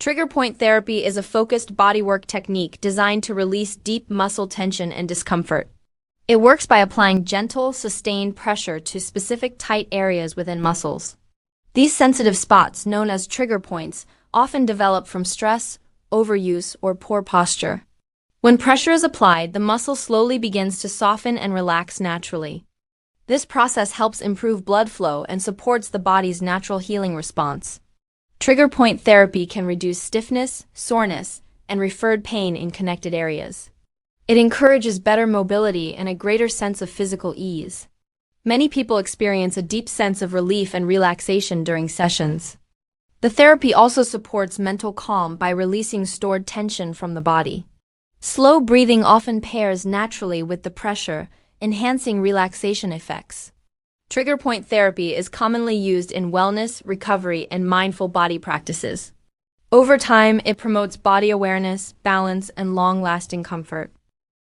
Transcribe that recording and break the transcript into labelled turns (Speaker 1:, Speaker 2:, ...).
Speaker 1: Trigger point therapy is a focused bodywork technique designed to release deep muscle tension and discomfort. It works by applying gentle, sustained pressure to specific tight areas within muscles. These sensitive spots, known as trigger points, often develop from stress, overuse, or poor posture. When pressure is applied, the muscle slowly begins to soften and relax naturally. This process helps improve blood flow and supports the body's natural healing response. Trigger point therapy can reduce stiffness, soreness, and referred pain in connected areas. It encourages better mobility and a greater sense of physical ease. Many people experience a deep sense of relief and relaxation during sessions. The therapy also supports mental calm by releasing stored tension from the body. Slow breathing often pairs naturally with the pressure, enhancing relaxation effects. Trigger point therapy is commonly used in wellness, recovery, and mindful body practices. Over time, it promotes body awareness, balance, and long-lasting comfort.